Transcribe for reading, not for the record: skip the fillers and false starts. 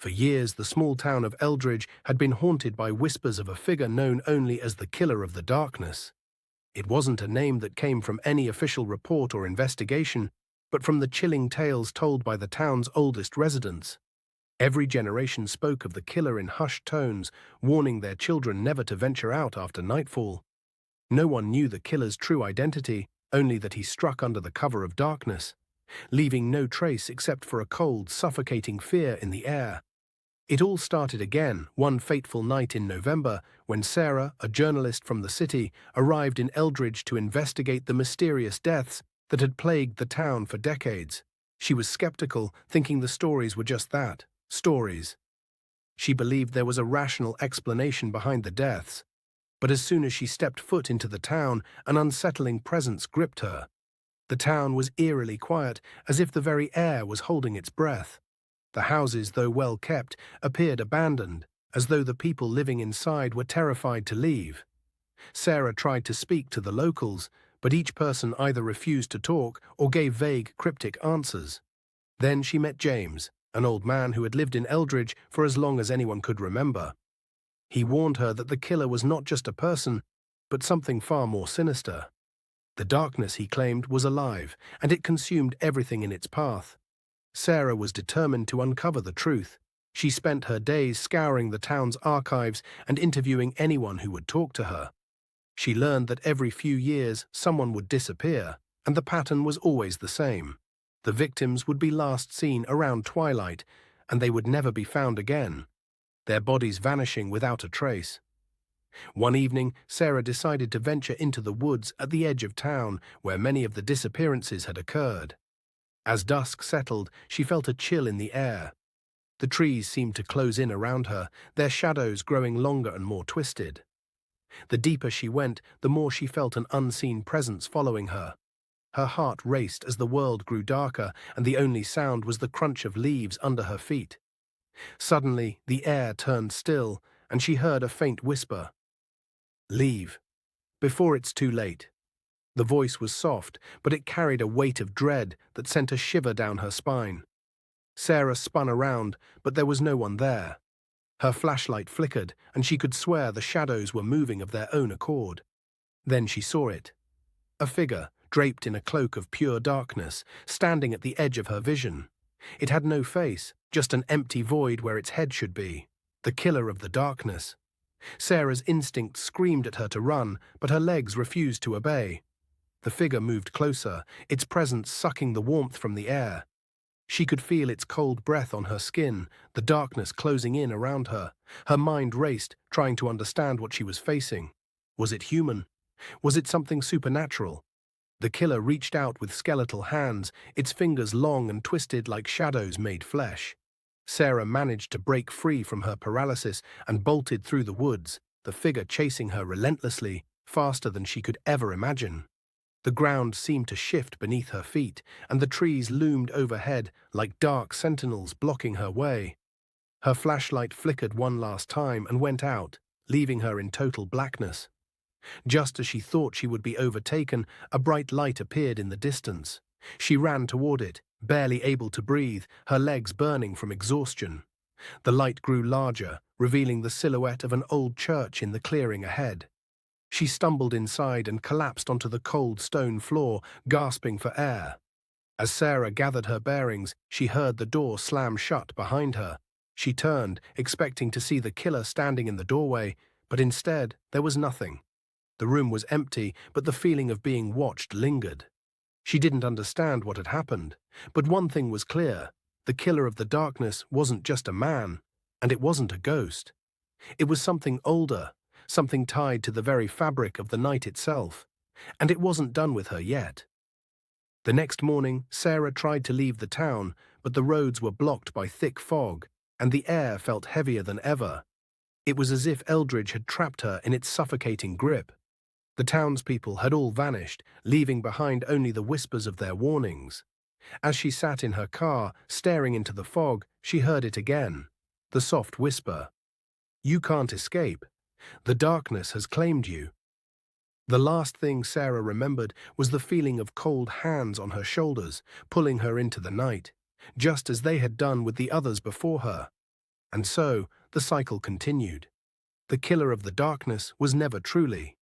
For years, the small town of Eldridge had been haunted by whispers of a figure known only as the Killer of the Darkness. It wasn't a name that came from any official report or investigation, but from the chilling tales told by the town's oldest residents. Every generation spoke of the killer in hushed tones, warning their children never to venture out after nightfall. No one knew the killer's true identity, only that he struck under the cover of darkness, leaving no trace except for a cold, suffocating fear in the air. It all started again one fateful night in November when Sarah, a journalist from the city, arrived in Eldridge to investigate the mysterious deaths that had plagued the town for decades. She was skeptical, thinking the stories were just that, stories. She believed there was a rational explanation behind the deaths. But as soon as she stepped foot into the town, an unsettling presence gripped her. The town was eerily quiet, as if the very air was holding its breath. The houses, though well kept, appeared abandoned, as though the people living inside were terrified to leave. Sarah tried to speak to the locals, but each person either refused to talk or gave vague, cryptic answers. Then she met James, an old man who had lived in Eldridge for as long as anyone could remember. He warned her that the killer was not just a person, but something far more sinister. The darkness, he claimed, was alive, and it consumed everything in its path. Sarah was determined to uncover the truth. She spent her days scouring the town's archives and interviewing anyone who would talk to her. She learned that every few years someone would disappear, and the pattern was always the same. The victims would be last seen around twilight, and they would never be found again, their bodies vanishing without a trace. One evening, Sarah decided to venture into the woods at the edge of town where many of the disappearances had occurred. As dusk settled, she felt a chill in the air. The trees seemed to close in around her, their shadows growing longer and more twisted. The deeper she went, the more she felt an unseen presence following her. Her heart raced as the world grew darker, and the only sound was the crunch of leaves under her feet. Suddenly, the air turned still, and she heard a faint whisper. "Leave, before it's too late." The voice was soft, but it carried a weight of dread that sent a shiver down her spine. Sarah spun around, but there was no one there. Her flashlight flickered, and she could swear the shadows were moving of their own accord. Then she saw it. A figure, draped in a cloak of pure darkness, standing at the edge of her vision. It had no face, just an empty void where its head should be. The killer of the darkness. Sarah's instinct screamed at her to run, but her legs refused to obey. The figure moved closer, its presence sucking the warmth from the air. She could feel its cold breath on her skin, the darkness closing in around her. Her mind raced, trying to understand what she was facing. Was it human? Was it something supernatural? The killer reached out with skeletal hands, its fingers long and twisted like shadows made flesh. Sarah managed to break free from her paralysis and bolted through the woods, the figure chasing her relentlessly, faster than she could ever imagine. The ground seemed to shift beneath her feet, and the trees loomed overhead like dark sentinels blocking her way. Her flashlight flickered one last time and went out, leaving her in total blackness. Just as she thought she would be overtaken, a bright light appeared in the distance. She ran toward it, barely able to breathe, her legs burning from exhaustion. The light grew larger, revealing the silhouette of an old church in the clearing ahead. She stumbled inside and collapsed onto the cold stone floor, gasping for air. As Sarah gathered her bearings, she heard the door slam shut behind her. She turned, expecting to see the killer standing in the doorway, but instead there was nothing. The room was empty, but the feeling of being watched lingered. She didn't understand what had happened, but one thing was clear. The killer of the darkness wasn't just a man, and it wasn't a ghost. It was something older, something tied to the very fabric of the night itself, and it wasn't done with her yet. The next morning, Sarah tried to leave the town, but the roads were blocked by thick fog, and the air felt heavier than ever. It was as if Eldridge had trapped her in its suffocating grip. The townspeople had all vanished, leaving behind only the whispers of their warnings. As she sat in her car, staring into the fog, she heard it again, the soft whisper. "You can't escape. The darkness has claimed you." The last thing Sarah remembered was the feeling of cold hands on her shoulders, pulling her into the night, just as they had done with the others before her. And so, the cycle continued. The killer of the darkness was never truly